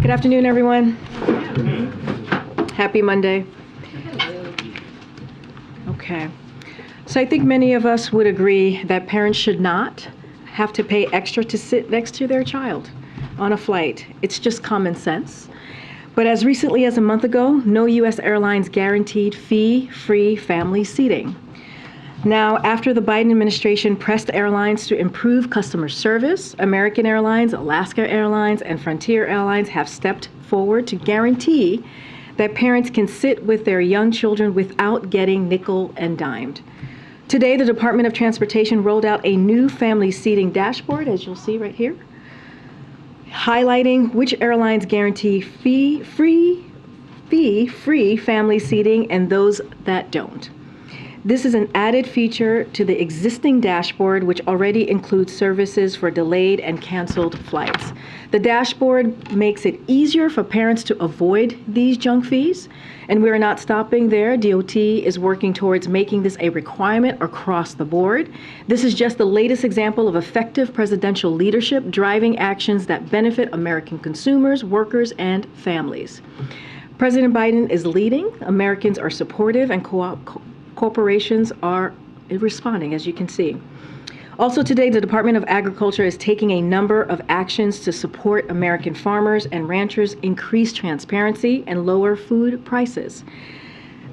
Good afternoon, everyone. Happy Monday. Okay. So I think many of us would agree that parents should not have to pay extra to sit next to their child on a flight. It's just common sense. But as recently as a month ago, no U.S. airlines guaranteed fee-free family seating. Now, after the Biden administration pressed airlines to improve customer service, American Airlines, Alaska Airlines, and Frontier Airlines have stepped forward to guarantee that parents can sit with their young children without getting nickel and dimed. Today, the Department of Transportation rolled out a new family seating dashboard, as you'll see right here, highlighting which airlines guarantee fee-free family seating and those that don't. This is an added feature to the existing dashboard, which already includes services for delayed and canceled flights. The dashboard makes it easier for parents to avoid these junk fees, and we are not stopping there. DOT is working towards making this a requirement across the board. This is just the latest example of effective presidential leadership driving actions that benefit American consumers, workers, and families. President Biden is leading. Americans are supportive, and corporations are responding, as you can see. Also today, the Department of Agriculture is taking a number of actions to support American farmers and ranchers, increase transparency, and lower food prices.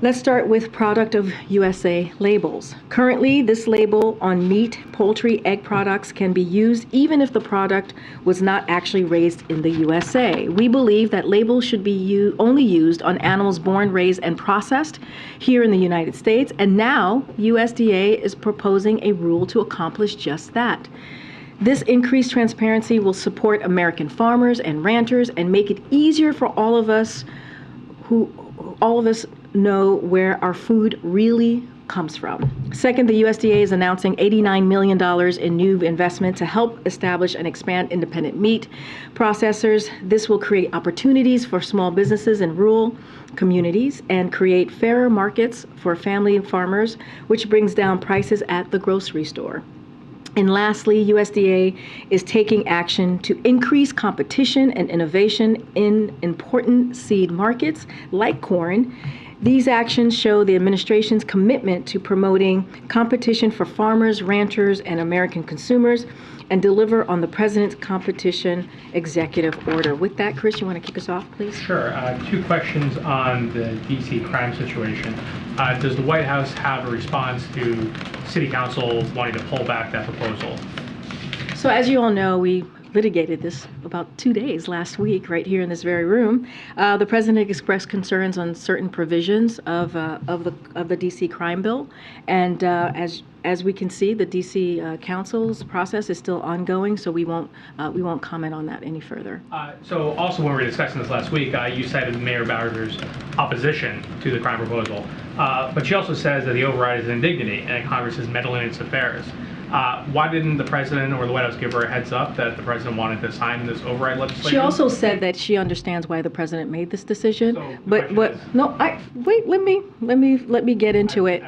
Let's start with Product of USA labels. Currently, this label on meat, poultry, egg products can be used even if the product was not actually raised in the USA. We believe that labels should be only used on animals born, raised, and processed here in the United States, and now USDA is proposing a rule to accomplish just that. This increased transparency will support American farmers and ranchers and make it easier for all of us know where our food really comes from. Second, the USDA is announcing $89 million in new investment to help establish and expand independent meat processors. This will create opportunities for small businesses in rural communities and create fairer markets for family farmers, which brings down prices at the grocery store. And lastly, USDA is taking action to increase competition and innovation in important seed markets like corn. These actions show the administration's commitment to promoting competition for farmers, ranchers, and American consumers, and deliver on the President's competition executive order. With that, Chris, you want to kick us off, please? Sure. Two questions on the D.C. crime situation. Does the White House have a response to City Council wanting to pull back that proposal? So as you all know, we litigated this about 2 days last week right here in this very room. The president expressed concerns on certain provisions of the D.C. crime bill, and as we can see, the D.C. Council's process is still ongoing, so we won't comment on that any further. So also when we were discussing this last week, you cited Mayor Bowser's opposition to the crime proposal, but she also says that the override is an indignity and Congress is meddling in its affairs. Why didn't the president or the White House give her a heads up that the president wanted to sign this override legislation? She also said that she understands why the president made this decision. So but wait, let me get into it.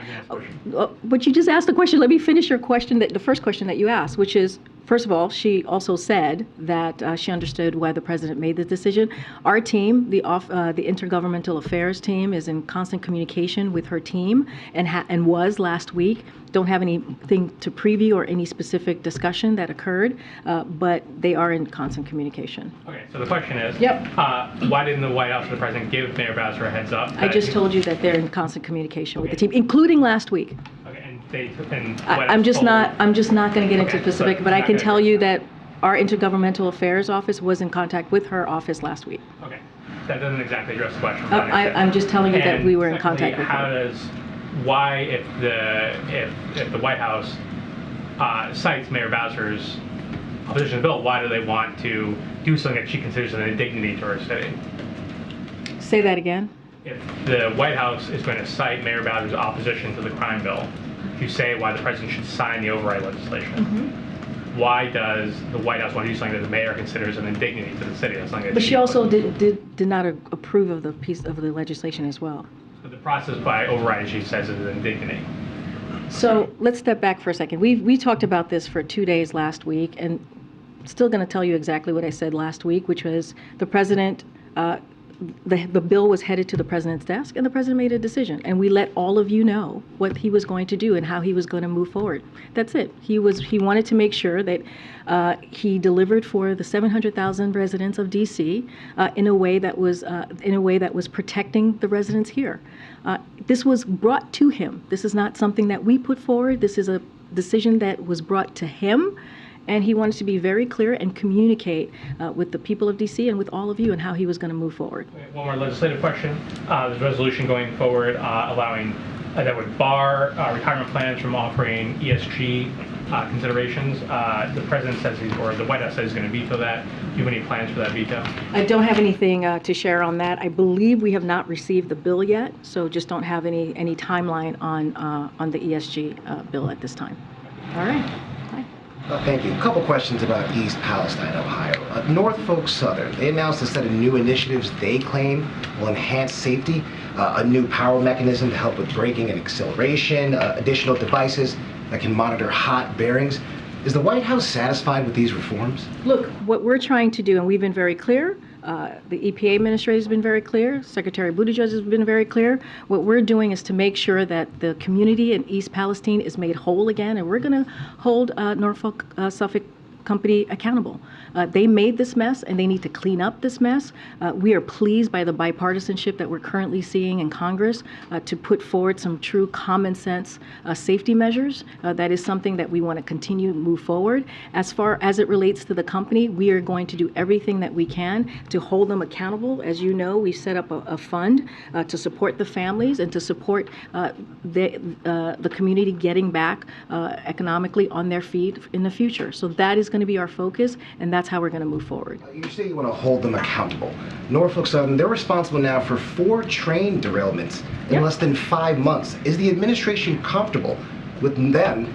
But you just asked the question. Let me finish your question, the first question that you asked, which is, first of all, she also said that she understood why the president made the decision. Our team, the Intergovernmental Affairs team, is in constant communication with her team and was last week. Don't have anything to preview or any specific discussion that occurred, but they are in constant communication. Okay, so the question is, yep. Why didn't the White House or the president give Mayor Bowser a heads up? I just told you that they're in constant communication with the team, including last week. Okay, and I'm just not going to get into specific, but I can tell you that our Intergovernmental Affairs office was in contact with her office last week. Okay, that doesn't exactly address the question. I'm just telling you that we were in contact with her. Why, if the White House cites Mayor Bowser's opposition to the bill, why do they want to do something that she considers an indignity to our city? Say that again. If the White House is going to cite Mayor Bowser's opposition to the crime bill to say why the president should sign the override legislation, why does the White House want to do something that the mayor considers an indignity to the city? That's something that but she also did not approve of the piece of the legislation as well. So the process by override, she says, is an indignity. So let's step back for a second. We talked about this for 2 days last week, and still going to tell you exactly what I said last week, which was the president, the bill was headed to the president's desk, and the president made a decision. And we let all of you know what he was going to do and how he was going to move forward. That's it. He wanted to make sure that he delivered for the 700,000 residents of D.C. In a way that was protecting the residents here. This was brought to him. This is not something that we put forward. This is a decision that was brought to him. And he wanted to be very clear and communicate with the people of D.C. and with all of you and how he was going to move forward. One more legislative question. There's a resolution going forward allowing that would bar retirement plans from offering ESG considerations. The president says or the White House says he's going to veto that. Do you have any plans for that veto? I don't have anything to share on that. I believe we have not received the bill yet, so just don't have any timeline on the ESG bill at this time. All right. Thank you. A couple questions about East Palestine, Ohio. Norfolk Southern, they announced a set of new initiatives they claim will enhance safety, a new power mechanism to help with braking and acceleration, additional devices that can monitor hot bearings. Is the White House satisfied with these reforms? Look, what we're trying to do, and we've been very clear, the EPA administrator has been very clear, Secretary Buttigieg has been very clear. What we're doing is to make sure that the community in East Palestine is made whole again, and we're going to hold Norfolk Suffolk Company accountable. They made this mess, and they need to clean up this mess. We are pleased by the bipartisanship that we're currently seeing in Congress to put forward some true common sense safety measures. That is something that we want to continue to move forward. As far as it relates to the company, we are going to do everything that we can to hold them accountable. As you know, we set up a fund to support the families and to support the community getting back economically on their feet in the future. So that is going to be our focus, and that's how we're going to move forward. You say you want to hold them accountable. Norfolk Southern, they're responsible now for 4 train derailments in less than 5 months. Is the administration comfortable with them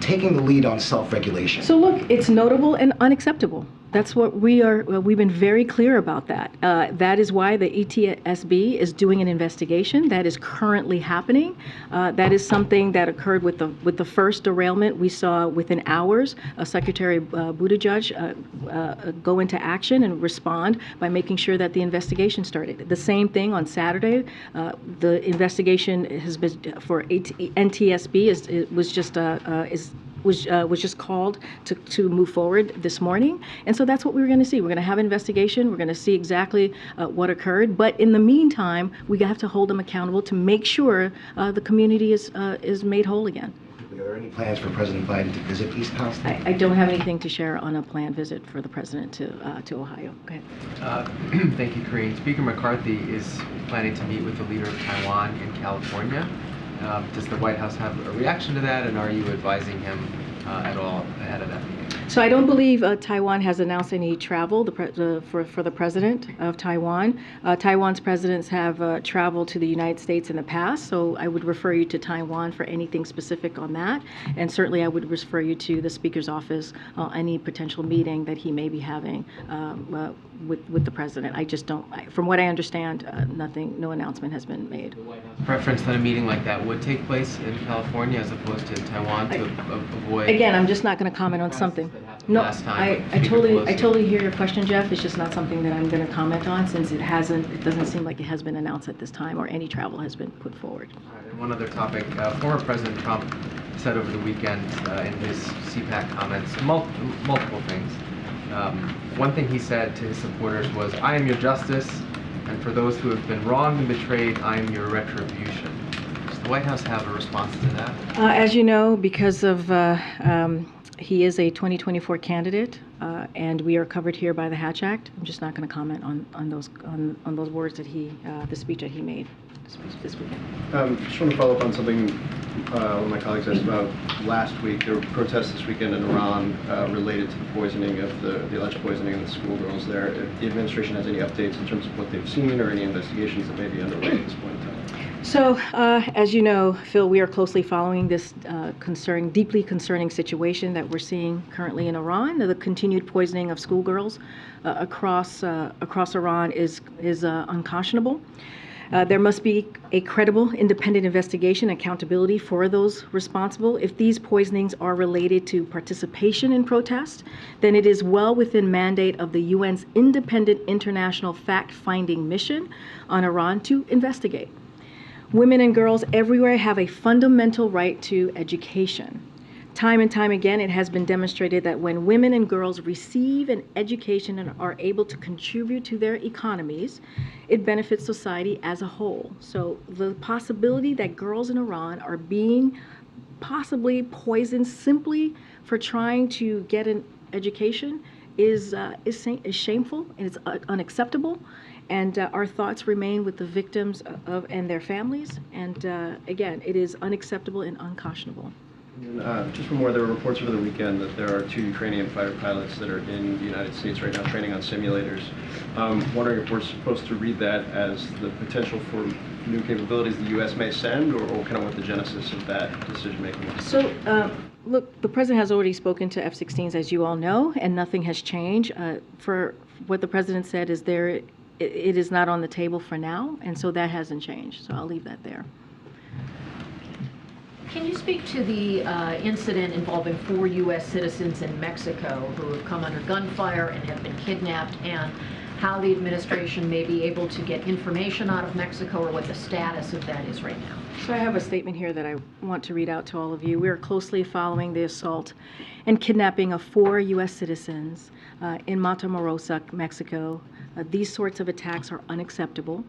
taking the lead on self-regulation? So look, it's notable and unacceptable. That's what we've been very clear about that. That is why the ETSB is doing an investigation. That is currently happening. That is something that occurred with the first derailment. We saw within hours Secretary Buttigieg go into action and respond by making sure that the investigation started. The same thing on Saturday. The investigation has been for NTSB was just called to move forward this morning. And so that's what we're going to see. We're going to have an investigation. We're going to see exactly what occurred. But in the meantime, we have to hold them accountable to make sure the community is made whole again. Are there any plans for President Biden to visit East Palestine? I don't have anything to share on a planned visit for the president to Ohio. Go ahead. Thank you, Karine. Speaker McCarthy is planning to meet with the leader of Taiwan in California. Does the White House have a reaction to that, and are you advising him at all ahead of that meeting? So I don't believe Taiwan has announced any travel for the president of Taiwan. Taiwan's presidents have traveled to the United States in the past, so I would refer you to Taiwan for anything specific on that. And certainly I would refer you to the Speaker's office any potential meeting that he may be having with the president. I just don't, from what I understand, no announcement has been made. The White House preference that a meeting like that would take place in California as opposed to Taiwan to avoid... Again, I'm just not going to comment on something. No, I totally hear your question, Jeff. It's just not something that I'm going to comment on since it doesn't seem like it has been announced at this time or any travel has been put forward. All right, and one other topic. Former President Trump said over the weekend in his CPAC comments multiple things. One thing he said to his supporters was, "I am your justice, and for those who have been wronged and betrayed, I am your retribution." Does the White House have a response to that? As you know, because of he is a 2024 candidate, and we are covered here by the Hatch Act. I'm just not going to comment on those words that the speech that he made this weekend. Just want to follow up on something one of my colleagues asked about last week. There were protests this weekend in Iran related to the poisoning of the alleged poisoning of the schoolgirls there. If the administration has any updates in terms of what they've seen or any investigations that may be underway at this point in time. So, as you know, Phil, we are closely following this deeply concerning situation that we're seeing currently in Iran. The continued poisoning of schoolgirls across Iran is unconscionable. There must be a credible, independent investigation and accountability for those responsible. If these poisonings are related to participation in protest, then it is well within mandate of the UN's independent international fact-finding mission on Iran to investigate. Women and girls everywhere have a fundamental right to education. Time and time again, it has been demonstrated that when women and girls receive an education and are able to contribute to their economies, it benefits society as a whole. So the possibility that girls in Iran are being possibly poisoned simply for trying to get an education is shameful and it's unacceptable. And our thoughts remain with the victims and their families. And again, it is unacceptable and unconscionable. And, just one more, there were reports over the weekend that there are 2 Ukrainian fighter pilots that are in the United States right now training on simulators. Wondering if we're supposed to read that as the potential for new capabilities the U.S. may send, or kind of what the genesis of that decision-making is? So, look, the president has already spoken to F-16s, as you all know, and nothing has changed. For what the president said is it is not on the table for now, and so that hasn't changed. So I'll leave that there. Can you speak to the incident involving 4 U.S. citizens in Mexico who have come under gunfire and have been kidnapped, and how the administration may be able to get information out of Mexico, or what the status of that is right now? So I have a statement here that I want to read out to all of you. We are closely following the assault and kidnapping of 4 U.S. citizens in Matamoros, Mexico. These sorts of attacks are unacceptable.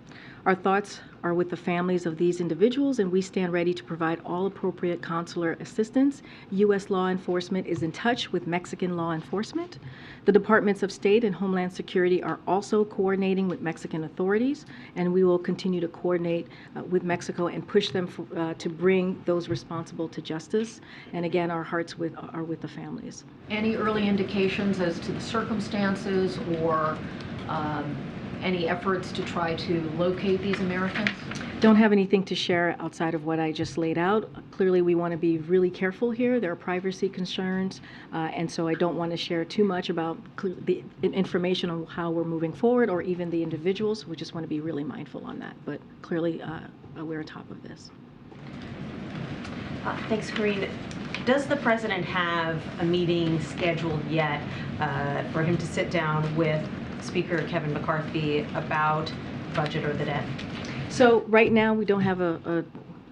Our thoughts are with the families of these individuals, and we stand ready to provide all appropriate consular assistance. U.S. law enforcement is in touch with Mexican law enforcement. The Departments of State and Homeland Security are also coordinating with Mexican authorities, and we will continue to coordinate with Mexico and push them to bring those responsible to justice. And again, our hearts are with the families. Any early indications as to the circumstances, or any efforts to try to locate these Americans? Don't have anything to share outside of what I just laid out. Clearly, we want to be really careful here. There are privacy concerns, and so I don't want to share too much about the information on how we're moving forward, or even the individuals. We just want to be really mindful on that. But clearly, we're on top of this. Thanks, Karine. Does the president have a meeting scheduled yet for him to sit down with Speaker Kevin McCarthy about budget or the debt? So right now, we don't have a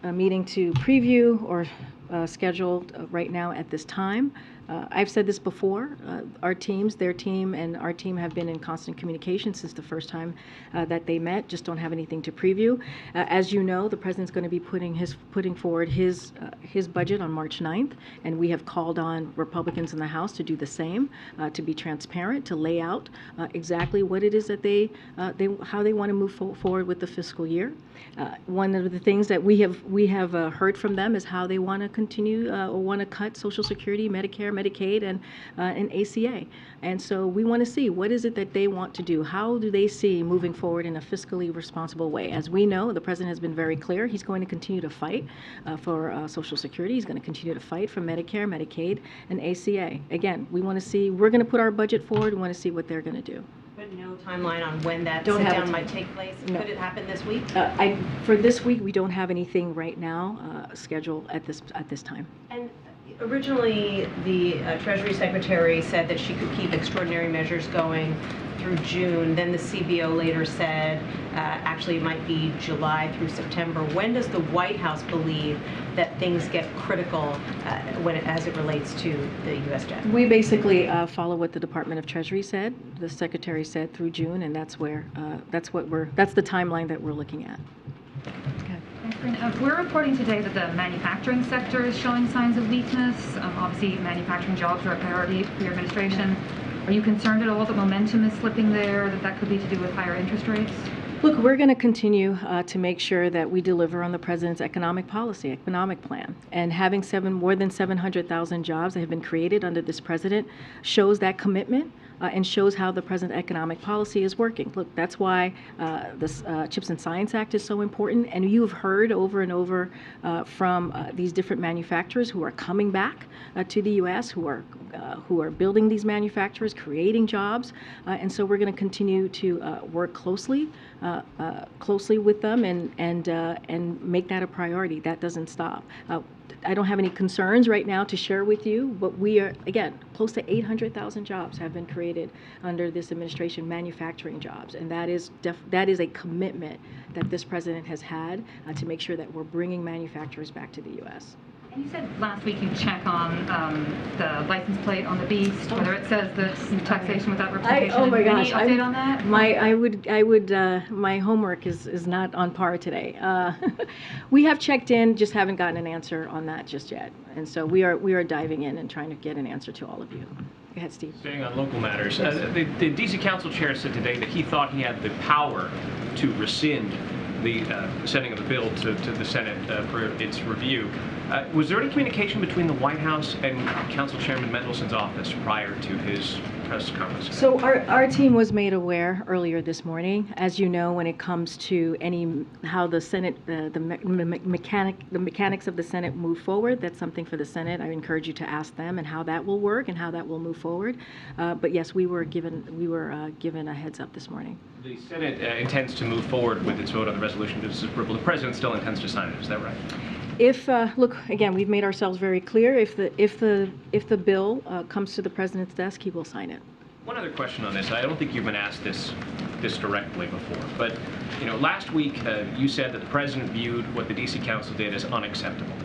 meeting to preview or scheduled right now at this time. I've said this before. Our teams, their team, and our team have been in constant communication since the first time that they met. Just don't have anything to preview. As you know, the president's going to be putting forward his budget on March 9th, and we have called on Republicans in the House to do the same, to be transparent, to lay out exactly what it is that how they want to move forward with the fiscal year. One of the things that we have heard from them is how they want to continue or want to cut Social Security, Medicare, Medicaid, and ACA. And so we want to see what is it that they want to do. How do they see moving forward in a fiscally responsible way? As we know, the president has been very clear. He's going to continue to fight for Social Security. He's going to continue to fight for Medicare, Medicaid, and ACA. Again, we want to see, we're going to put our budget forward. We want to see what they're going to do. But no timeline on when that Don't have sit-down might take place? No. Could it happen this week? For this week, we don't have anything right now scheduled at this time. And originally, the Treasury Secretary said that she could keep extraordinary measures going through June. Then the CBO later said actually it might be July through September. When does the White House believe that things get critical as it relates to the U.S. debt? We basically follow what the Department of Treasury said. The Secretary said through June, and that's the timeline that we're looking at. We're reporting today that the manufacturing sector is showing signs of weakness. Obviously, manufacturing jobs are a priority for your administration. Are you concerned at all that momentum is slipping there, that could be to do with higher interest rates? Look, we're going to continue to make sure that we deliver on the president's economic policy, economic plan. And having more than 700,000 jobs that have been created under this president shows that commitment and shows how the present economic policy is working. Look, that's why this CHIPS and Science Act is so important. And you have heard over and over from these different manufacturers who are coming back to the U.S., who are building these manufacturers, creating jobs. And so we're going to continue to work closely with them and make that a priority. That doesn't stop. I don't have any concerns right now to share with you, but we are, again, close to 800,000 jobs have been created under this administration, manufacturing jobs, and that is a commitment that this president has had to make sure that we're bringing manufacturers back to the U.S. And you said last week you check on the license plate on the Beast, whether it says that taxation without representation. Oh my gosh! Any update on that? My homework is not on par today. We have checked in, just haven't gotten an answer on that just yet, and so we are diving in and trying to get an answer to all of you. Go ahead, Steve. Staying on local matters, the D.C. Council chair said today that he thought he had the power to rescind the sending of the bill to the Senate for its review. Was there any communication between the White House and Council Chairman Mendelson's office prior to his press conference? So our team was made aware earlier this morning. As you know, when it comes to how the Senate, the mechanics of the Senate move forward, that's something for the Senate. I encourage you to ask them and how that will work and how that will move forward. But yes, we were given a heads up this morning. The Senate intends to move forward with its vote on the resolution to disapproval. The president still intends to sign it. Is that right? If look again, we've made ourselves very clear. If the bill comes to the president's desk, he will sign it. One other question on this. I don't think you've been asked this directly before, but last week you said that the president viewed what the D.C. Council did as unacceptable.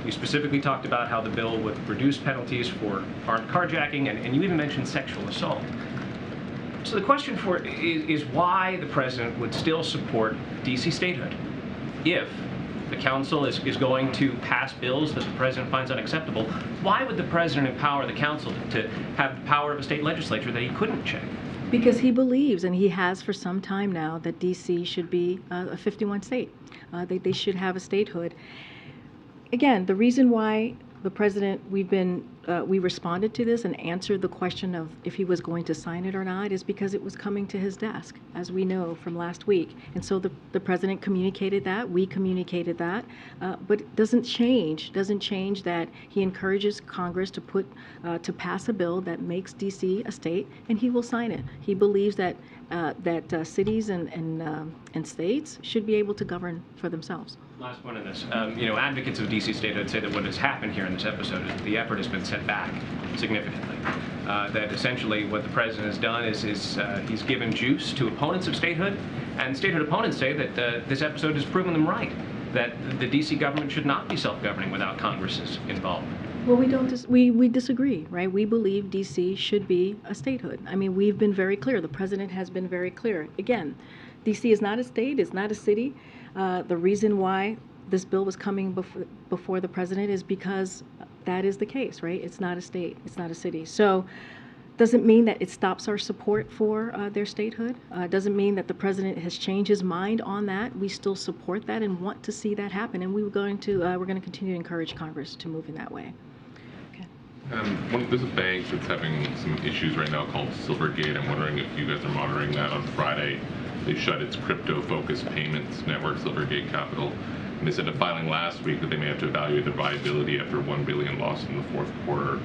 You specifically talked about how the bill would reduce penalties for armed carjacking, and you even mentioned sexual assault. So the question is why the president would still support D.C. statehood if the council is going to pass bills that the president finds unacceptable. Why would the president empower the council to have the power of a state legislature that he couldn't check? Because he believes, and he has for some time now, that D.C. should be a 51 state. They should have a statehood. Again, the reason why the president, we responded to this and answered the question of if he was going to sign it or not is because it was coming to his desk, as we know from last week. And so the president communicated that, we communicated that, but it doesn't change that he encourages Congress to pass a bill that makes D.C. a state, and he will sign it. He believes that cities and states should be able to govern for themselves. Last one in this. Advocates of D.C. statehood say that what has happened here in this episode is that the effort has been set back significantly. That essentially what the president has done is he's given juice to opponents of statehood, and statehood opponents say that this episode has proven them right, that the D.C. government should not be self-governing without Congress's involvement. Well, we disagree, right? We believe D.C. should be a statehood. I mean, we've been very clear. The president has been very clear. Again, D.C. is not a state, it's not a city. The reason why this bill was coming before the president is because that is the case, right? It's not a state, it's not a city. So doesn't mean that it stops our support for their statehood. Doesn't mean that the president has changed his mind on that. We still support that and want to see that happen, and we're going to continue to encourage Congress to move in that way. There's a bank that's having some issues right now called Silvergate. I'm wondering if you guys are monitoring that. On Friday, they shut its crypto-focused payments network, Silvergate Capital. And they said in a filing last week that they may have to evaluate their viability after $1 billion loss in the fourth quarter.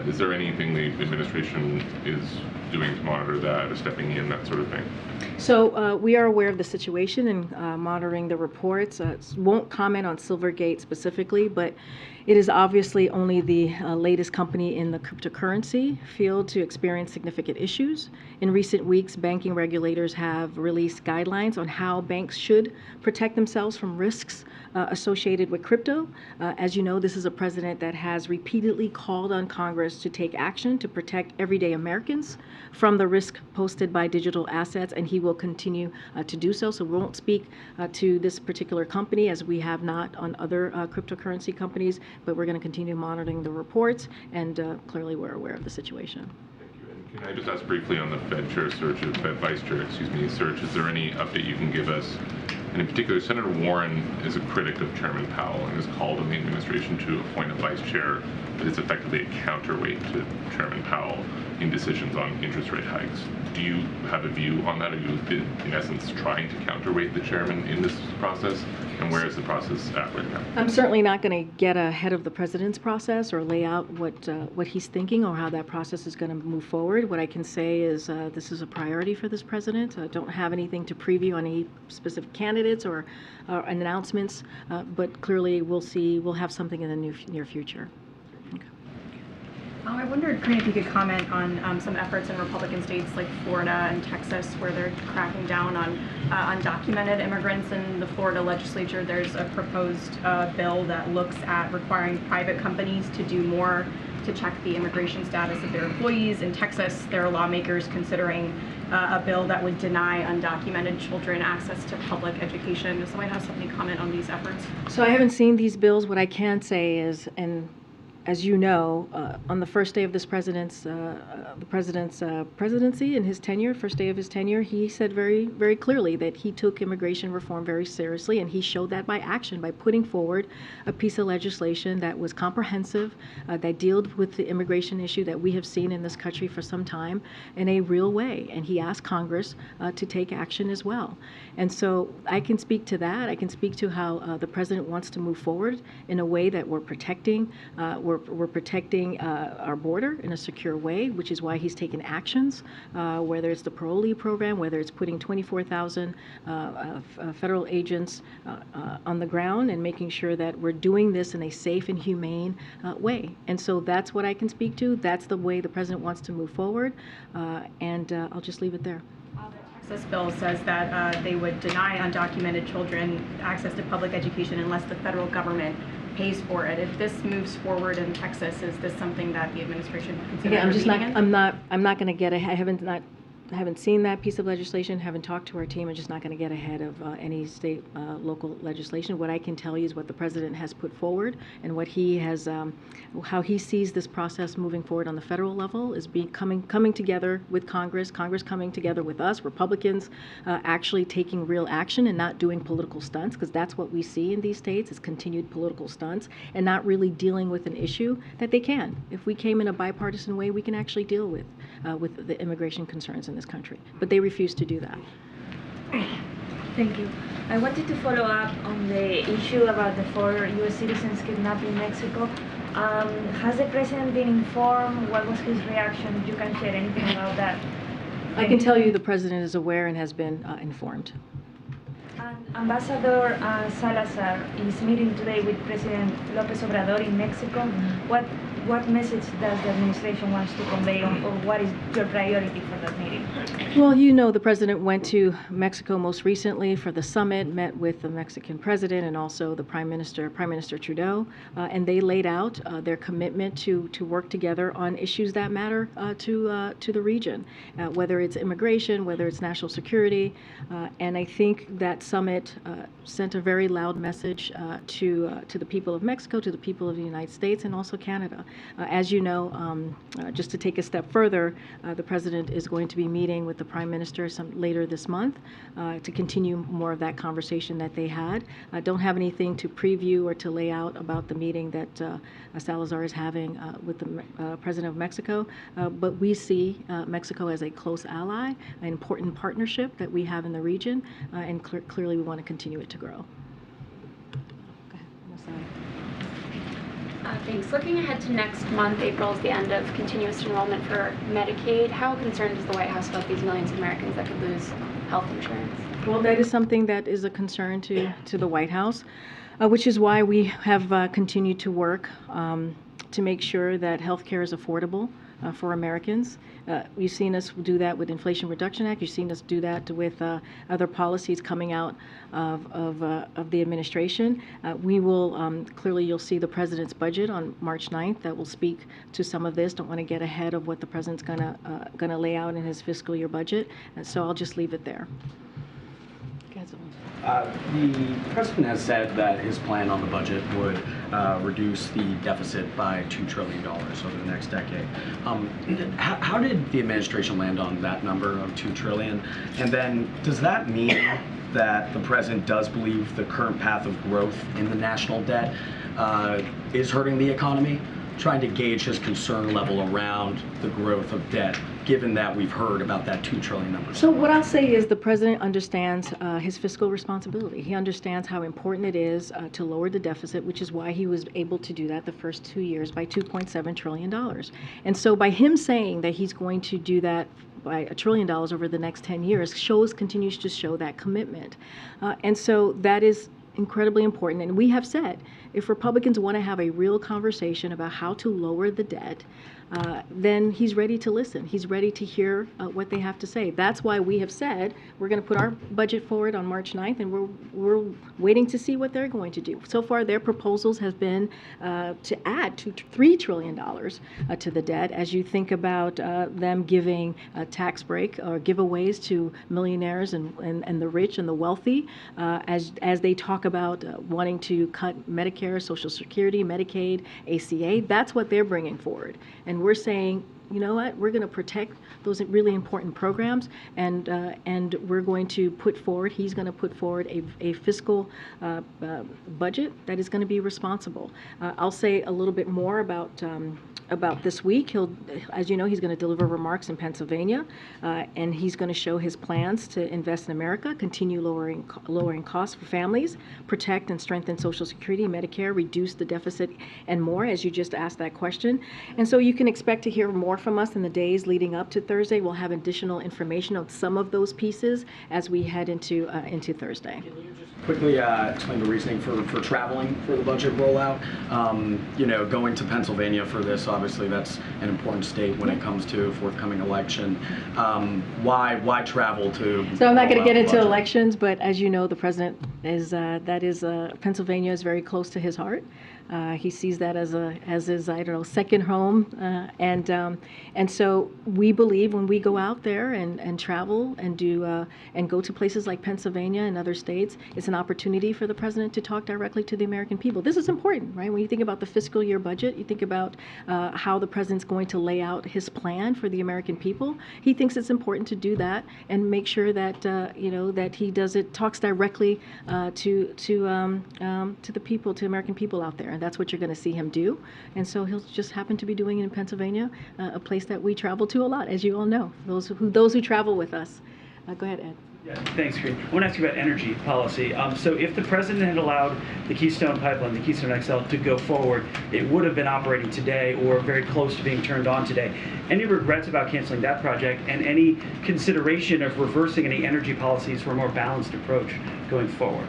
Is there anything the administration is doing to monitor that or stepping in, that sort of thing? So we are aware of the situation and monitoring the reports. Won't comment on Silvergate specifically, but it is obviously only the latest company in the cryptocurrency field to experience significant issues. In recent weeks, banking regulators have released guidelines on how banks should protect themselves from risks associated with crypto. As you know, this is a president that has repeatedly called on Congress to take action to protect everyday Americans from the risk posted by digital assets, and he will continue to do so. So we won't speak to this particular company, as we have not on other cryptocurrency companies, but we're going to continue monitoring the reports, and clearly we're aware of the situation. Thank you. And can I just ask briefly on the Fed chair search, Fed vice chair, search, is there any update you can give us? And in particular, Senator Warren is a critic of Chairman Powell and has called on the administration to appoint a vice chair that is effectively a counterweight to Chairman Powell. indecisions on interest rate hikes. Do you have a view on that? Are you, in essence, trying to counterweight the chairman in this process? And where is the process at right now? I'm certainly not going to get ahead of the president's process or lay out what he's thinking or how that process is going to move forward. What I can say is this is a priority for this president. I don't have anything to preview on any specific candidates or announcements, but clearly we'll have something in the near future. I wondered, Karine, if you could comment on some efforts in Republican states like Florida and Texas where they're cracking down on undocumented immigrants. In the Florida legislature, there's a proposed bill that looks at requiring private companies to do more to check the immigration status of their employees. In Texas, there are lawmakers considering a bill that would deny undocumented children access to public education. Does the White have any comment on these efforts? So I haven't seen these bills. What I can say is, and as you know, on the first day of this president's presidency, in his tenure, first day of his tenure, he said very, very clearly that he took immigration reform very seriously, and he showed that by action, by putting forward a piece of legislation that was comprehensive, that dealt with the immigration issue that we have seen in this country for some time in a real way. And he asked Congress to take action as well. And so I can speak to that. I can speak to how the president wants to move forward in a way that we're protecting our border in a secure way, which is why he's taken actions, whether it's the parolee program, whether it's putting 24,000 federal agents on the ground and making sure that we're doing this in a safe and humane way. And so that's what I can speak to. That's the way the president wants to move forward, and I'll just leave it there. This bill says that they would deny undocumented children access to public education unless the federal government pays for it. If this moves forward in Texas, is this something that the administration would consider? Again, I'm not going to get ahead. I haven't seen that piece of legislation, haven't talked to our team. I'm just not going to get ahead of any state, local legislation. What I can tell you is what the president has put forward and what he has, how he sees this process moving forward on the federal level is coming together with Congress coming together with us, Republicans actually taking real action and not doing political stunts, because that's what we see in these states is continued political stunts and not really dealing with an issue that they can. If we came in a bipartisan way, we can actually deal with the immigration concerns in this country, but they refuse to do that. Thank you. I wanted to follow up on the issue about the 4 U.S. citizens kidnapped in Mexico. Has the president been informed? What was his reaction? If you can share anything about that. I can tell you the president is aware and has been informed. And Ambassador Salazar is meeting today with President López Obrador in Mexico. What message does the administration want to convey, or what is your priority for that meeting? Well, you know, the president went to Mexico most recently for the summit, met with the Mexican president and also the Prime Minister Trudeau, and they laid out their commitment to work together on issues that matter to the region, whether it's immigration, whether it's national security, and I think that summit sent a very loud message to the people of Mexico, to the people of the United States, and also Canada. As you know, just to take a step further, the president is going to be meeting with the Prime Minister later this month to continue more of that conversation that they had. I don't have anything to preview or to lay out about the meeting that Salazar is having with the President of Mexico, but we see Mexico as a close ally, an important partnership that we have in the region, and clearly we want to continue it to grow. Go ahead. Thanks. Looking ahead to next month, April is the end of continuous enrollment for Medicaid. How concerned is the White House about these millions of Americans that could lose health insurance? Well, that is something that is a concern to the White House, which is why we have continued to work to make sure that health care is affordable for Americans. You've seen us do that with Inflation Reduction Act. You've seen us do that with other policies coming out of the administration. We will, clearly you'll see the president's budget on March 9th that will speak to some of this. Don't want to get ahead of what the president's gonna lay out in his fiscal year budget. So I'll just leave it there. The president has said that his plan on the budget would reduce the deficit by $2 trillion over the next decade. How did the administration land on that number of $2 trillion? And then does that mean that the president does believe the current path of growth in the national debt is hurting the economy? trying to gauge his concern level around the growth of debt, given that we've heard about that $2 trillion number. So what I'll say is the president understands his fiscal responsibility. He understands how important it is to lower the deficit, which is why he was able to do that the first 2 years by $2.7 trillion. And so by him saying that he's going to do that by $1 trillion over the next 10 years continues to show that commitment. And so that is incredibly important. And we have said, if Republicans want to have a real conversation about how to lower the debt, then he's ready to listen. He's ready to hear what they have to say. That's why we have said we're going to put our budget forward on March 9th, and we're waiting to see what they're going to do. So far, their proposals have been to add $3 trillion to the debt. As you think about them giving a tax break or giveaways to millionaires and the rich and the wealthy, as they talk about wanting to cut Medicare, Social Security, Medicaid, ACA, that's what they're bringing forward. And we're saying, you know what, we're going to protect those really important programs, and we're going to put forward, he's going to put forward a fiscal budget that is going to be responsible. I'll say a little bit more about this week. As you know, he's going to deliver remarks in Pennsylvania, and he's going to show his plans to invest in America, continue lowering costs for families, protect and strengthen Social Security, Medicare, reduce the deficit, and more, as you just asked that question. And so you can expect to hear more from us in the days leading up to Thursday. We'll have additional information on some of those pieces as we head into Thursday. Can you just quickly explain the reasoning for traveling for the budget rollout? Going to Pennsylvania for this, obviously that's an important state when it comes to forthcoming election. Why travel to? So I'm not going to get into elections, but as you know, the president Pennsylvania is very close to his heart. He sees that as his second home, and so we believe when we go out there and travel and do and go to places like Pennsylvania and other states, it's an opportunity for the president to talk directly to the American people. This is important, right? When you think about the fiscal year budget, you think about how the president's going to lay out his plan for the American people. He thinks it's important to do that and make sure that that he talks directly to the people, to American people out there. And that's what you're going to see him do. And so he'll just happen to be doing it in Pennsylvania, a place that we travel to a lot, as you all know, those who travel with us. Go ahead, Ed. Yeah, thanks, Karine. I want to ask you about energy policy. So if the president had allowed the Keystone Pipeline, the Keystone XL, to go forward, it would have been operating today or very close to being turned on today. Any regrets about canceling that project, and any consideration of reversing any energy policies for a more balanced approach going forward?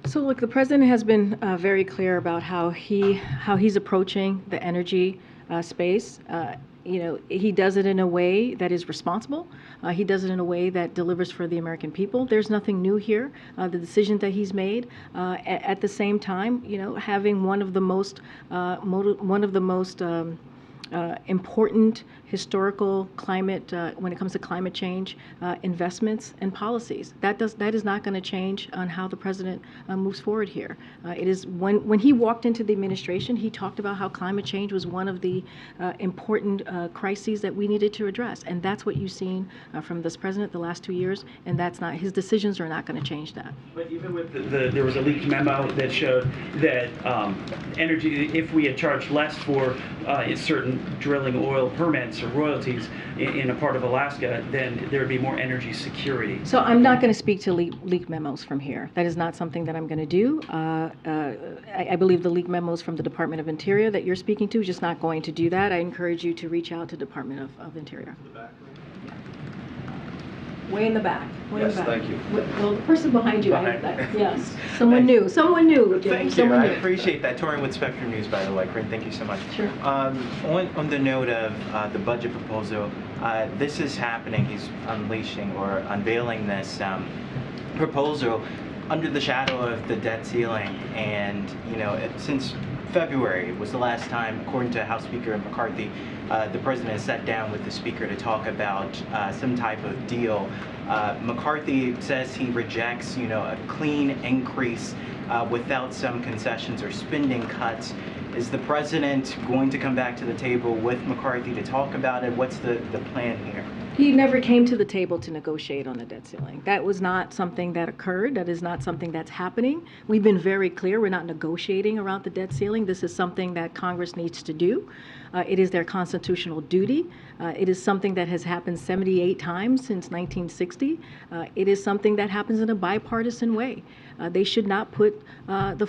So look, the president has been very clear about how he's approaching the energy space. He does it in a way that is responsible. He does it in a way that delivers for the American people. There's nothing new here. The decision that he's made, at the same time, having one of the most important historical climate, when it comes to climate change, investments and policies. That is not going to change on how the president moves forward here. It is when he walked into the administration, he talked about how climate change was one of the important crises that we needed to address, and that's what you've seen from this president the last 2 years. And his decisions are not going to change that. But even with there was a leaked memo that showed that energy, if we had charged less for certain drilling oil permits or royalties in a part of Alaska, then there would be more energy security. So I'm not going to speak to leaked memos from here. That is not something that I'm going to do. I believe the leaked memos from the Department of Interior that you're speaking to is just not going to do that. I encourage you to reach out to Department of Interior. Way in the back. Yes, thank you. Well, the person behind you. Yes, someone new. Someone new. Thank you. I appreciate that. Tori with Spectrum News, by the way. Karine, thank you so much. Sure. On the note of the budget proposal, this is happening. He's unleashing or unveiling this proposal under the shadow of the debt ceiling, and since February was the last time, according to House Speaker McCarthy, the president has sat down with the speaker to talk about some type of deal. McCarthy says he rejects, a clean increase without some concessions or spending cuts. Is the president going to come back to the table with McCarthy to talk about it? What's the plan here? He never came to the table to negotiate on the debt ceiling. That was not something that occurred. That is not something that's happening. We've been very clear, we're not negotiating around the debt ceiling. This is something that Congress needs to do. It is their constitutional duty. It is something that has happened 78 times since 1960. It is something that happens in a bipartisan way. They should not put the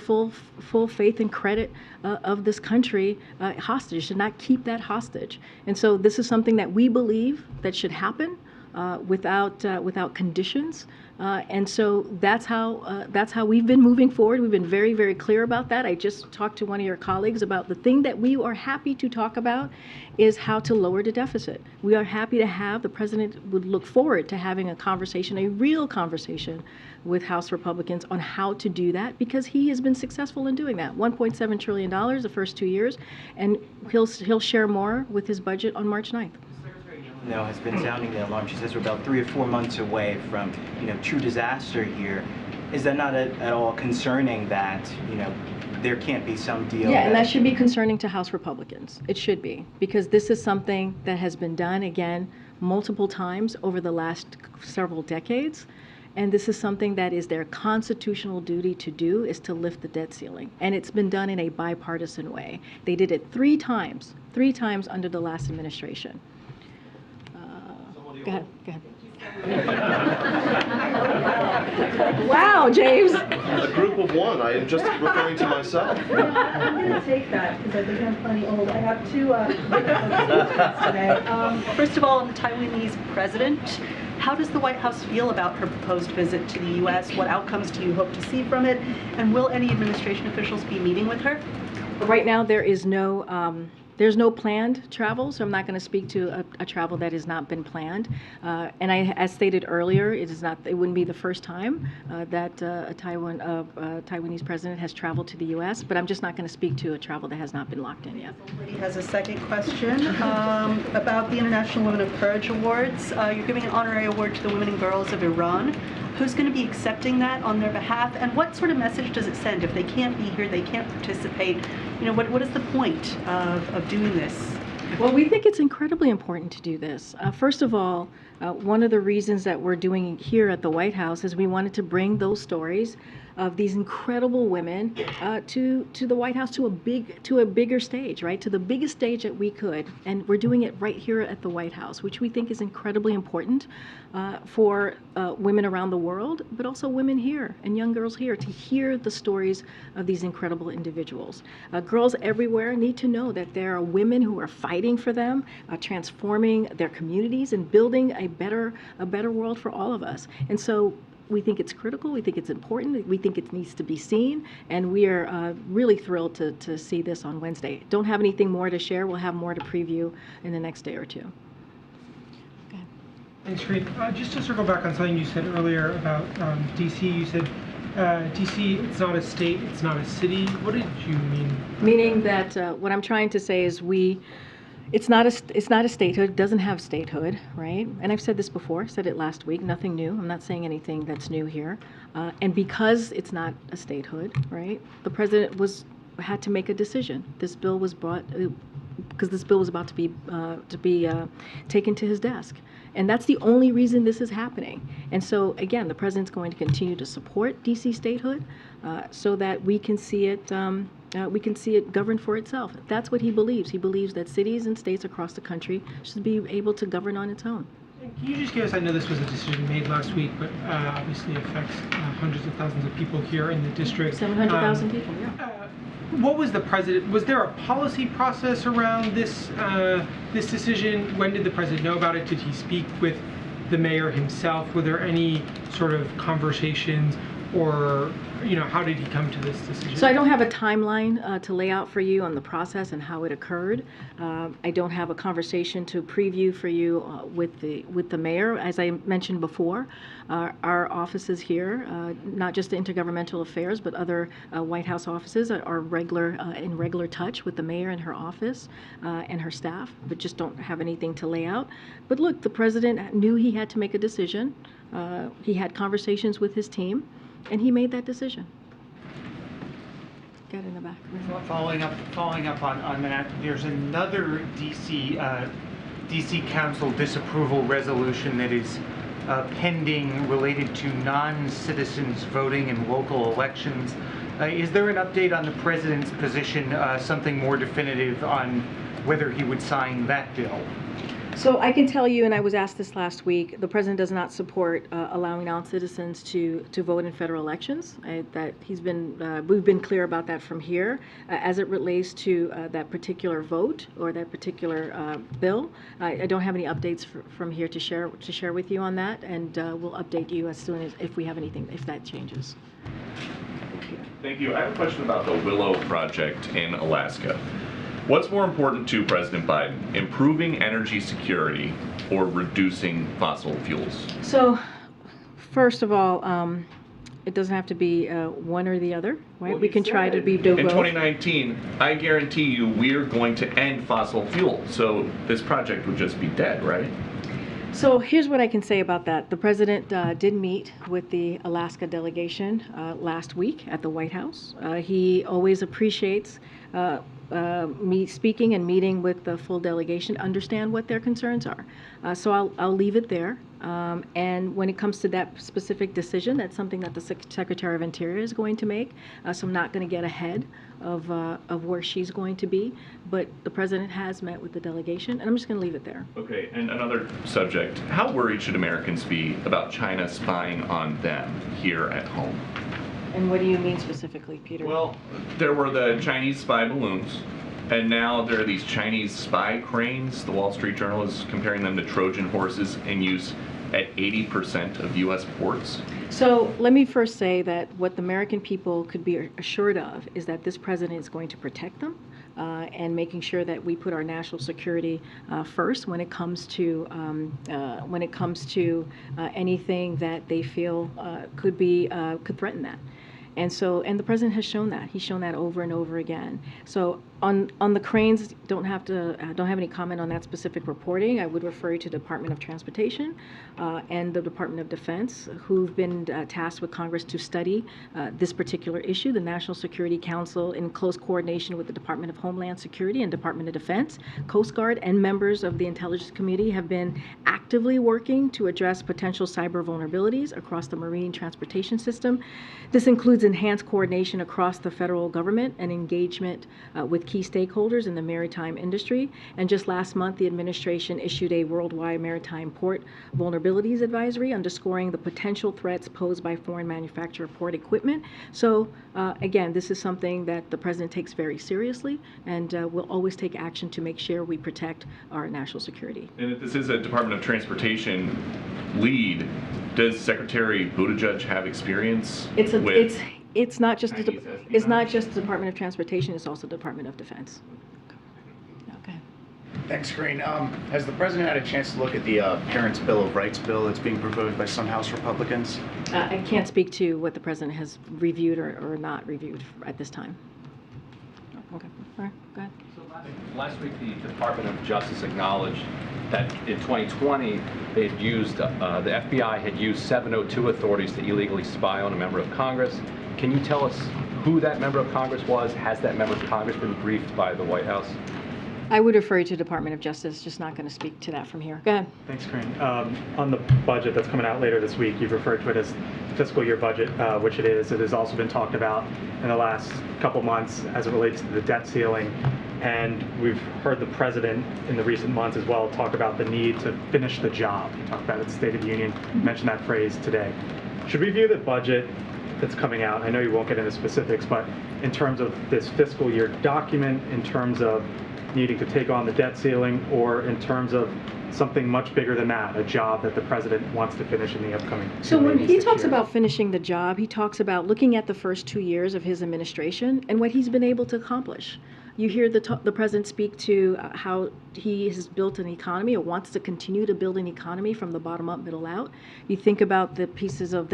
full faith and credit of this country hostage, should not keep that hostage. And so this is something that we believe that should happen without conditions. And so that's how we've been moving forward. We've been very, very clear about that. I just talked to one of your colleagues about the thing that we are happy to talk about is how to lower the deficit. We are happy to have, the president would look forward to having a conversation, a real conversation with House Republicans on how to do that, because he has been successful in doing that. $1.7 trillion the first 2 years, and he'll share more with his budget on March 9th. Has been sounding the alarm. She says we're about 3 or 4 months away from, true disaster here. Is that not at all concerning that, there can't be some deal? Yeah, and that should be concerning to House Republicans. It should be, because this is something that has been done, again, multiple times over the last several decades. And this is something that is their constitutional duty to do, is to lift the debt ceiling. And it's been done in a bipartisan way. They did it 3 times under the last administration. Go ahead. Wow, James. A group of one. I am just referring to myself. I'm going to take that because I think I'm plenty old. I have 2 today. First of all, on the Taiwanese president, how does the White House feel about her proposed visit to the U.S.? What outcomes do you hope to see from it? And will any administration officials be meeting with her? Right now, there's no planned travel, so I'm not going to speak to a travel that has not been planned. And as stated earlier, it wouldn't be the first time that a Taiwanese president has traveled to the U.S., but I'm just not going to speak to a travel that has not been locked in yet. He has a second question about the International Women of Courage Awards. You're giving an honorary award to the women and girls of Iran. Who's going to be accepting that on their behalf, and what sort of message does it send? If they can't be here, they can't participate, what is the point of doing this? Well, we think it's incredibly important to do this. First of all, one of the reasons that we're doing it here at the White House is we wanted to bring those stories of these incredible women to the White House, to a bigger stage, right? To the biggest stage that we could, and we're doing it right here at the White House, which we think is incredibly important for women around the world, but also women here and young girls here to hear the stories of these incredible individuals. Girls everywhere need to know that there are women who are fighting for them, transforming their communities and building a better world for all of us. And so we think it's critical, we think it's important, we think it needs to be seen, and we are really thrilled to see this on Wednesday. Don't have anything more to share. We'll have more to preview in the next day or 2. Thanks, Karine. Just to circle back on something you said earlier about D.C., you said D.C., it's not a state, it's not a city. What did you mean? Meaning that what I'm trying to say is it's not a statehood, it doesn't have statehood, right? And I've said this before, said it last week, nothing new. I'm not saying anything that's new here. And because it's not a statehood, right, the president had to make a decision. This bill was brought, because this bill was about to be taken to his desk. And that's the only reason this is happening. And so, again, the president's going to continue to support D.C. statehood so that we can see it governed for itself. That's what he believes. He believes that cities and states across the country should be able to govern on its own. Can you just give us, I know this was a decision made last week, but obviously affects hundreds of thousands of people here in the district. 700,000 people, yeah. What was was there a policy process around this this decision? When did the president know about it? Did he speak with the mayor himself? Were there any sort of conversations, or how did he come to this decision? So I don't have a timeline to lay out for you on the process and how it occurred. I don't have a conversation to preview for you with the mayor. As I mentioned before, our offices here, not just the Intergovernmental Affairs, but other White House offices are in regular touch with the mayor and her office and her staff, but just don't have anything to lay out. But look, the president knew he had to make a decision. He had conversations with his team, and he made that decision. Got in the back. Following up on that, there's another D.C. DC Council disapproval resolution that is pending related to non-citizens voting in local elections. Is there an update on the President's position, something more definitive on whether he would sign that bill? So I can tell you, and I was asked this last week, the President does not support allowing non-citizens to vote in federal elections. We've been clear about that from here. As it relates to that particular vote or that particular bill, I don't have any updates from here to share with you on that, and we'll update you as soon as if we have anything, if that changes. Thank you. I have a question about the Willow project in Alaska. What's more important to President Biden, improving energy security or reducing fossil fuels? So, first of all, it doesn't have to be one or the other, right? Well, we can try to be both. In 2019, I guarantee you we're going to end fossil fuel. So this project would just be dead, right? So here's what I can say about that. The President did meet with the Alaska delegation last week at the White House. He always appreciates me speaking and meeting with the full delegation, understand what their concerns are. So I'll leave it there. And when it comes to that specific decision, that's something that the Secretary of Interior is going to make. So I'm not going to get ahead of where she's going to be. But the President has met with the delegation, and I'm just going to leave it there. Okay, and another subject. How worried should Americans be about China spying on them here at home? And what do you mean specifically, Peter? Well, there were the Chinese spy balloons, and now there are these Chinese spy cranes. The Wall Street Journal is comparing them to Trojan horses in use at 80% of U.S. ports. So let me first say that what the American people could be assured of is that this president is going to protect them and making sure that we put our national security first when it comes to anything that they feel could threaten that. And the president has shown that. He's shown that over and over again. So on the cranes, don't have any comment on that specific reporting. I would refer you to the Department of Transportation and the Department of Defense, who've been tasked with Congress to study this particular issue. The National Security Council, in close coordination with the Department of Homeland Security and Department of Defense, Coast Guard, and members of the Intelligence Committee, have been actively working to address potential cyber vulnerabilities across the marine transportation system. This includes enhanced coordination across the federal government and engagement with key stakeholders in the maritime industry. And just last month, the administration issued a worldwide maritime port vulnerabilities advisory underscoring the potential threats posed by foreign manufactured port equipment. So again, this is something that the president takes very seriously, and will always take action to make sure we protect our national security. And if this is a Department of Transportation lead, does Secretary Buttigieg have experience with It's not just the Department of Transportation, it's also the Department of Defense. Okay. Thanks, Karine. Has the president had a chance to look at the Parents' Bill of Rights bill that's being proposed by some House Republicans? I can't speak to what the president has reviewed or not reviewed at this time. Okay. All right. Go ahead. So last week, the Department of Justice acknowledged that in 2020, they had used the FBI had used 702 authorities to illegally spy on a member of Congress. Can you tell us who that member of Congress was? Has that member of Congress been briefed by the White House? I would refer you to Department of Justice, just not going to speak to that from here. Go ahead. Thanks, Karine. On the budget that's coming out later this week, you've referred to it as the fiscal year budget, which it is. It has also been talked about in the last couple months as it relates to the debt ceiling. And we've heard the president in the recent months as well talk about the need to finish the job. He talked about it at the State of the Union, mentioned that phrase today. Should we view the budget that's coming out, I know you won't get into specifics, but in terms of this fiscal year document, in terms of needing to take on the debt ceiling, or in terms of something much bigger than that, a job that the president wants to finish in the upcoming So when he talks about finishing the job, he talks about looking at the first 2 years of his administration and what he's been able to accomplish. You hear the president speak to how he has built an economy or wants to continue to build an economy from the bottom up, middle out. You think about the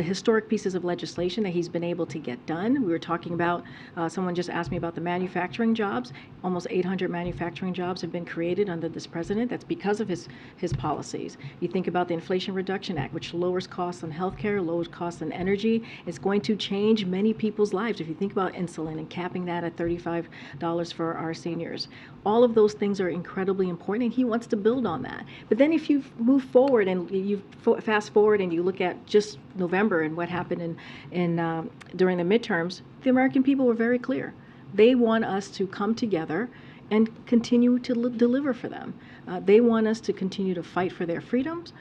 historic pieces of legislation that he's been able to get done. We were talking about, someone just asked me about the manufacturing jobs. Almost 800 manufacturing jobs have been created under this president. That's because of his policies. You think about the Inflation Reduction Act, which lowers costs on healthcare, lowers costs on energy. It's going to change many people's lives. If you think about insulin and capping that at $35 for for our seniors. All of those things are incredibly important, and he wants to build on that. But then if you move forward and you fast forward and you look at just November and what happened during the midterms, the American people were very clear. They want us to come together and continue to deliver for them. They want us to continue to fight for their freedoms.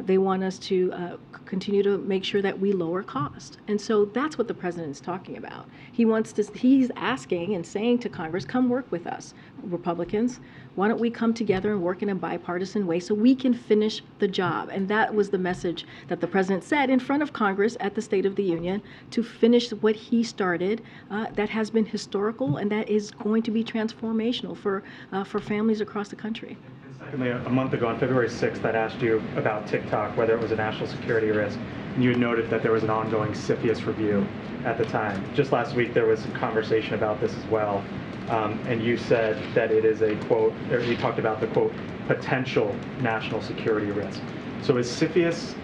They want us to continue to make sure that we lower cost. And so that's what the president is talking about. He's asking and saying to Congress, come work with us, Republicans. Why don't we come together and work in a bipartisan way so we can finish the job? And that was the message that the president said in front of Congress at the State of the Union, to finish what he started that has been historical and that is going to be transformational for families across the country. Secondly, a month ago, on February 6th, I'd asked you about TikTok, whether it was a national security risk, and you had noted that there was an ongoing CFIUS review at the time. Just last week, there was some conversation about this as well, and you said that it is a, quote, or you talked about the, quote, potential national security risk. So is CFIUS,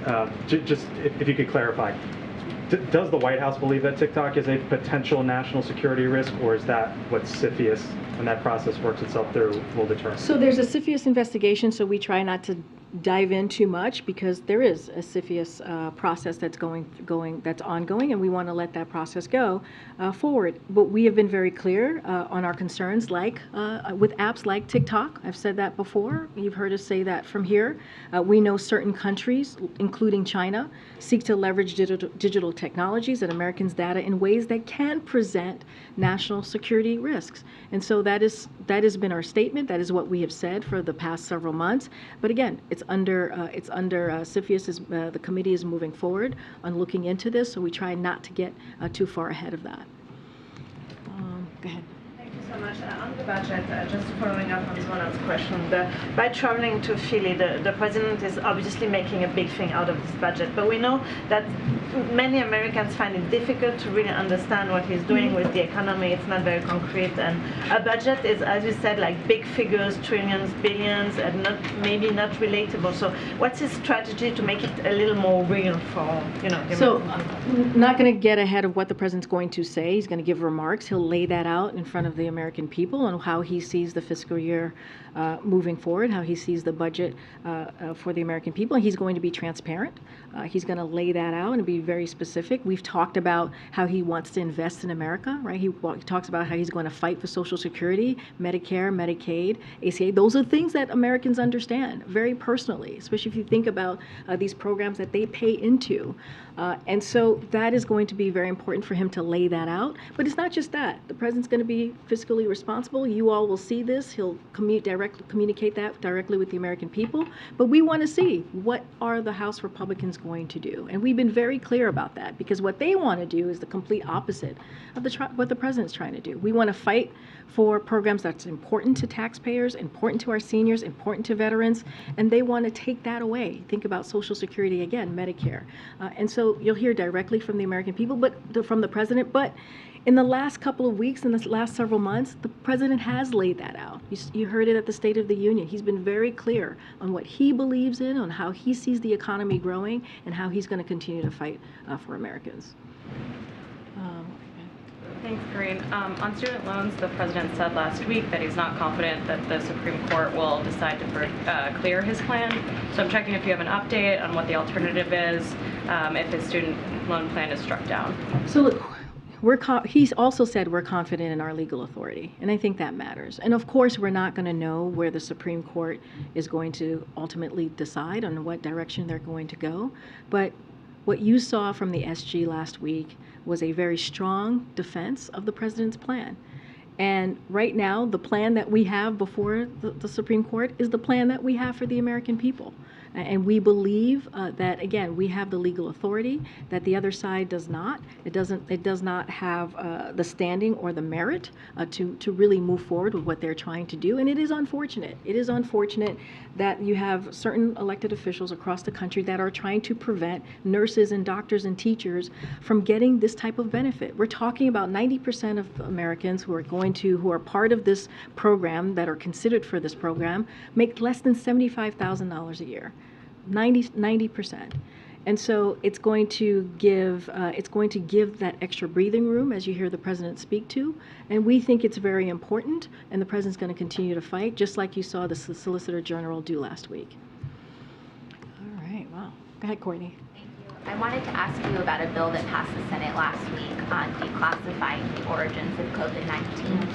just if you could clarify, does the White House believe that TikTok is a potential national security risk, or is that what CFIUS, when that process works itself through, will determine? So there's a CFIUS investigation, so we try not to dive in too much because there is a CFIUS process that's that's ongoing, and we want to let that process go forward. But we have been very clear on our concerns, like with apps like TikTok. I've said that before. You've heard us say that from here. We know certain countries, including China, seek to leverage digital technologies and Americans' data in ways that can present national security risks. And so that has been our statement. That is what we have said for the past several months. But again, it's under CFIUS. The committee is moving forward on looking into this, so we try not to get too far ahead of that. Go ahead. Thank you so much. On the budget, just following up on Zonan's question, by traveling to Philly, the president is obviously making a big thing out of this budget, but we know that many Americans find it difficult to really understand what he's doing with the economy. It's not very concrete, and a budget is, as you said, like big figures, trillions, billions, and maybe not relatable. So what's his strategy to make it a little more real for, the So, American not going to get ahead of what the president's going to say. He's going to give remarks. He'll lay that out in front of the American people on how he sees the fiscal year moving forward, how he sees the budget for the American people. He's going to be transparent. He's going to lay that out and be very specific. We've talked about how he wants to invest in America, right? He talks about how he's going to fight for Social Security, Medicare, Medicaid, ACA. Those are things that Americans understand very personally, especially if you think about these programs that they pay into. And so that is going to be very important for him to lay that out. But it's not just that. The president's going to be fiscally responsible. You all will see this. He'll communicate that directly with the American people. But we want to see, what are the House Republicans going to do? And we've been very clear about that, because what they want to do is the complete opposite of what the president's trying to do. We want to fight for programs that's important to taxpayers, important to our seniors, important to veterans, and they want to take that away. Think about Social Security again, Medicare. And so you'll hear directly from the American people, but from the president. But in the last couple of weeks, in the last several months, the president has laid that out. You heard it at the State of the Union. He's been very clear on what he believes in, on how he sees the economy growing, and how he's going to continue to fight for Americans. Thanks, Karine. On student loans, the president said last week that he's not confident that the Supreme Court will decide to clear his plan. So I'm checking if you have an update on what the alternative is if his student loan plan is struck down. So look, he's also said we're confident in our legal authority, and I think that matters. And of course, we're not going to know where the Supreme Court is going to ultimately decide on what direction they're going to go. But what you saw from the SG last week was a very strong defense of the president's plan. And right now, the plan that we have before the Supreme Court is the plan that we have for the American people. And we believe that, again, we have the legal authority that the other side does not. It does not have the standing or the merit to really move forward with what they're trying to do. And it is unfortunate. It is unfortunate that you have certain elected officials across the country that are trying to prevent nurses and doctors and teachers from getting this type of benefit. We're talking about 90% of Americans who are part of this program, that are considered for this program, make less than $75,000 a year. 90%. And so it's going to give that extra breathing room, as you hear the president speak to. And we think it's very important, and the president's going to continue to fight, just like you saw the Solicitor General do last week. All right, wow. Go ahead, Courtney. I wanted to ask you about a bill that passed the Senate last week on declassifying the origins of COVID-19.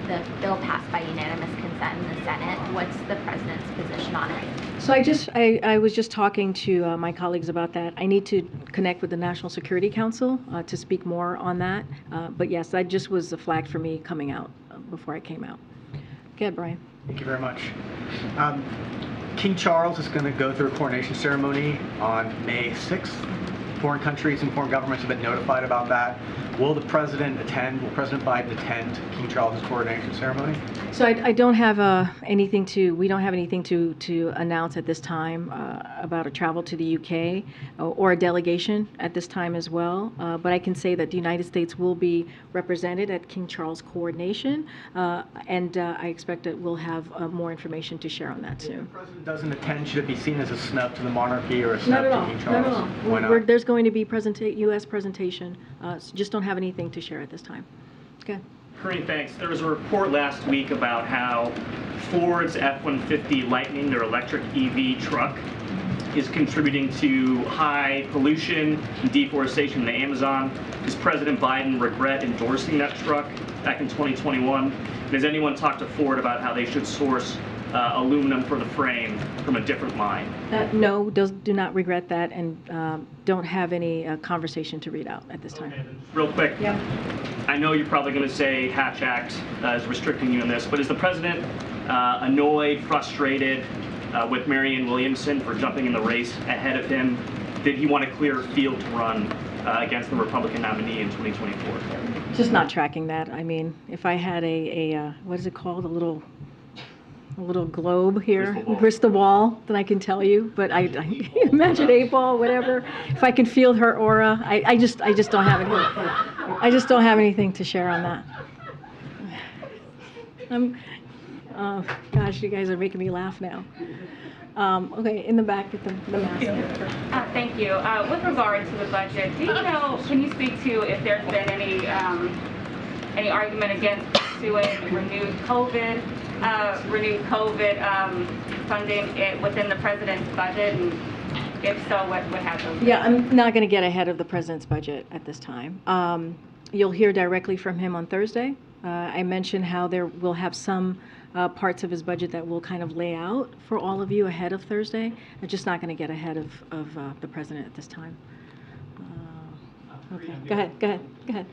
The bill passed by unanimous consent in the Senate. What's the president's position on it? So I was just talking to my colleagues about that. I need to connect with the National Security Council to speak more on that. But yes, that just was a flag for me coming out before I came out. Go ahead, Brian. Thank you very much. King Charles is going to go through a coronation ceremony on May 6th. Foreign countries and foreign governments have been notified about that. Will the president attend? Will President Biden attend King Charles's coronation ceremony? So I don't have anything to. We don't have anything to announce at this time about a travel to the UK or a delegation at this time as well. But I can say that the United States will be represented at King Charles' coronation, and I expect that we'll have more information to share on that soon. If the president doesn't attend, should it be seen as a snub to the monarchy or a snub to King Charles? Not at all. Why not? There's going to be U.S. presentation. So just don't have anything to share at this time. Okay. Karine, thanks. There was a report last week about how Ford's F-150 Lightning, their electric EV truck, is contributing to high pollution and deforestation in the Amazon. Does President Biden regret endorsing that truck back in 2021? And has anyone talked to Ford about how they should source aluminum for the frame from a different mine? No, do not regret that, and don't have any conversation to read out at this time. Okay, real quick. Yeah. I know you're probably going to say Hatch Act is restricting you in this, but is the president annoyed, frustrated with Marianne Williamson for jumping in the race ahead of him? Did he want a clear field to run against the Republican nominee in 2024? Just not tracking that. I mean, if I had a what is it called, a little globe here, crystal ball, then I can tell you. But I imagine 8-ball, whatever. If I can feel her aura, I just don't have any. I just don't have anything to share on that. Gosh, you guys are making me laugh now. Okay, in the back at the mask. Thank you. With regard to the budget, do you know? Can you speak to if there's been any argument against pursuing renewed COVID funding within the president's budget, and if so, what happens? Yeah, I'm not going to get ahead of the president's budget at this time. You'll hear directly from him on Thursday. I mentioned how we'll have some parts of his budget that we'll kind of lay out for all of you ahead of Thursday. I'm just not going to get ahead of the president at this time. Okay, go ahead.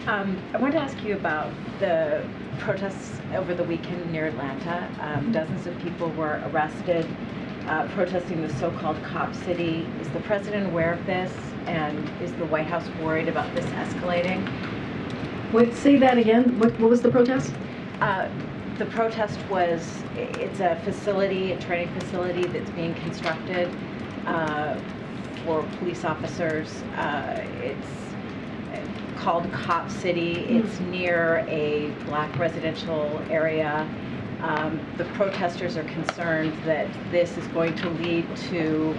I wanted to ask you about the protests over the weekend near Atlanta. Dozens of people were arrested protesting the so-called cop city. Is the president aware of this, and is the White House worried about this escalating? Wait, say that again. What was the protest? The protest was, it's a facility, a training facility that's being constructed for police officers. It's called Cop City. It's near a black residential area. The protesters are concerned that this is going to lead to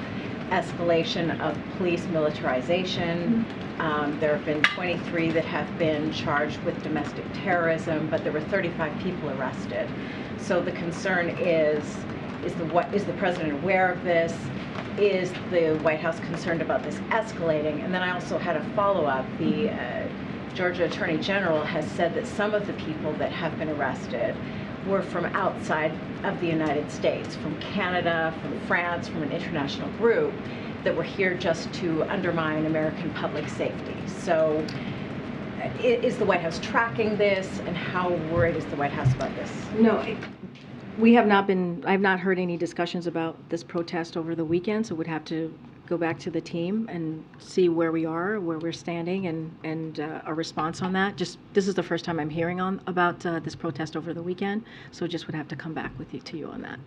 escalation of police militarization. There have been 23 that have been charged with domestic terrorism, but there were 35 people arrested. So the concern is the president aware of this? Is the White House concerned about this escalating? And then I also had a follow-up. The Georgia Attorney General has said that some of the people that have been arrested were from outside of the United States, from Canada, from France, from an international group that were here just to undermine American public safety. So is the White House tracking this, and how worried is the White House about this? No, we have not been, I've not heard any discussions about this protest over the weekend, so we'd have to go back to the team and see where we are, where we're standing, and a response on that. Just, this is the first time I'm hearing about this protest over the weekend, so just would have to come back to you on that.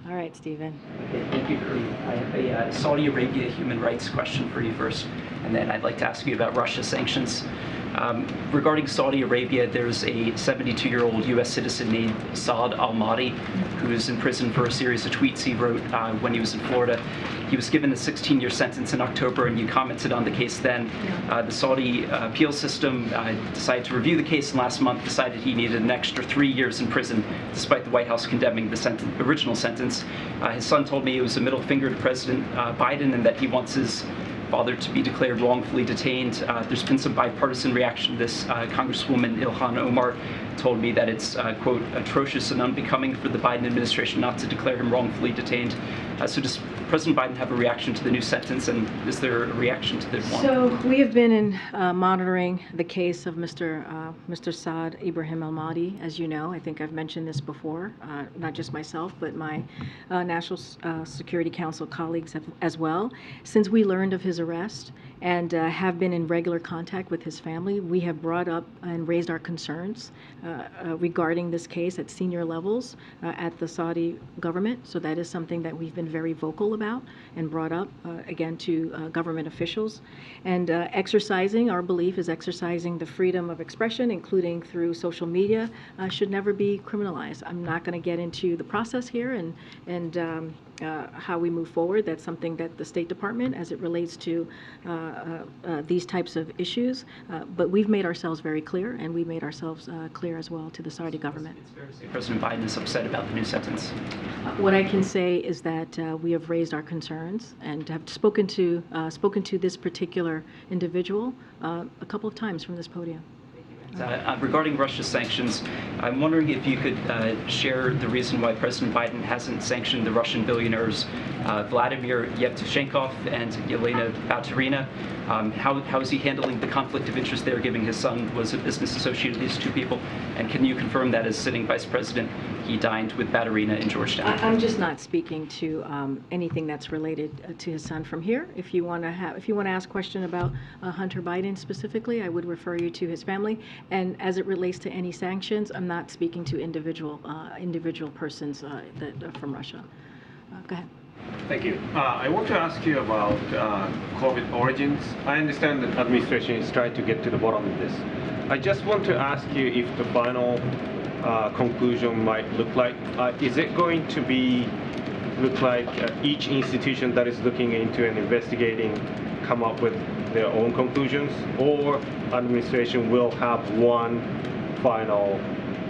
All right, Stephen. Okay, thank you, Karine. I have a Saudi Arabia human rights question for you first, and then I'd like to ask you about Russia sanctions. Regarding Saudi Arabia, there's a 72-year-old U.S. citizen named Saad Al-Mahdi who is in prison for a series of tweets he wrote when he was in Florida. He was given a 16-year sentence in October, and you commented on the case then. The Saudi appeal system decided to review the case, and last month decided he needed an extra 3 years in prison, despite the White House condemning the original sentence. His son told me it was a middle finger to President Biden, and that he wants his father to be declared wrongfully detained. There's been some bipartisan reaction to this. Congresswoman Ilhan Omar told me that it's, quote, atrocious and unbecoming for the Biden administration not to declare him wrongfully detained. So does President Biden have a reaction to the new sentence, and is there a reaction to the one? So we have been monitoring the case of Mr. Saad Ibrahim Al-Mahdi, as you know. I think I've mentioned this before, not just myself, but my National Security Council colleagues as well. Since we learned of his arrest and have been in regular contact with his family, we have brought up and raised our concerns regarding this case at senior levels at the Saudi government. So that is something that we've been very vocal about and brought up again to government officials. And our belief is exercising the freedom of expression, including through social media, should never be criminalized. I'm not going to get into the process here and how we move forward. That's something that the State Department, as it relates to these types of issues, but we've made ourselves very clear, and we made ourselves clear as well to the Saudi government. It's fair to say President Biden is upset about the new sentence. What I can say is that we have raised our concerns and have spoken to this particular individual a couple of times from this podium. Regarding Russia's sanctions, I'm wondering if you could share the reason why President Biden hasn't sanctioned the Russian billionaires Vladimir Yevtushenkov and Yelena Baturina. How is he handling the conflict of interest there, given his son was a business associate of these two people? And can you confirm that as sitting vice president, he dined with Baturina in Georgetown? I'm just not speaking to anything that's related to his son from here. If you want to ask a question about Hunter Biden specifically, I would refer you to his family. And as it relates to any sanctions, I'm not speaking to individual persons that from Russia. Go ahead. Thank you. I want to ask you about COVID origins. I understand that administration is trying to get to the bottom of this. I just want to ask you if the final conclusion might look like, is it going to look like each institution that is looking into and investigating come up with their own conclusions, or administration will have one final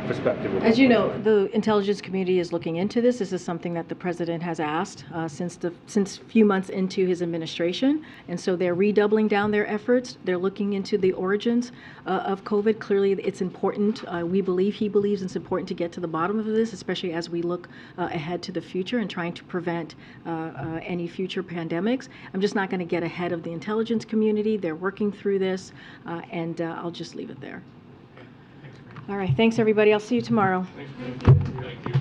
perspective? As you know, the intelligence community is looking into this. This is something that the president has asked since a few months into his administration, and so they're redoubling down their efforts. They're looking into the origins of COVID. Clearly, it's important. He believes it's important to get to the bottom of this, especially as we look ahead to the future and trying to prevent any future pandemics. I'm just not going to get ahead of the intelligence community. They're working through this, and I'll just leave it there. All right, thanks everybody. I'll see you tomorrow. Thank you.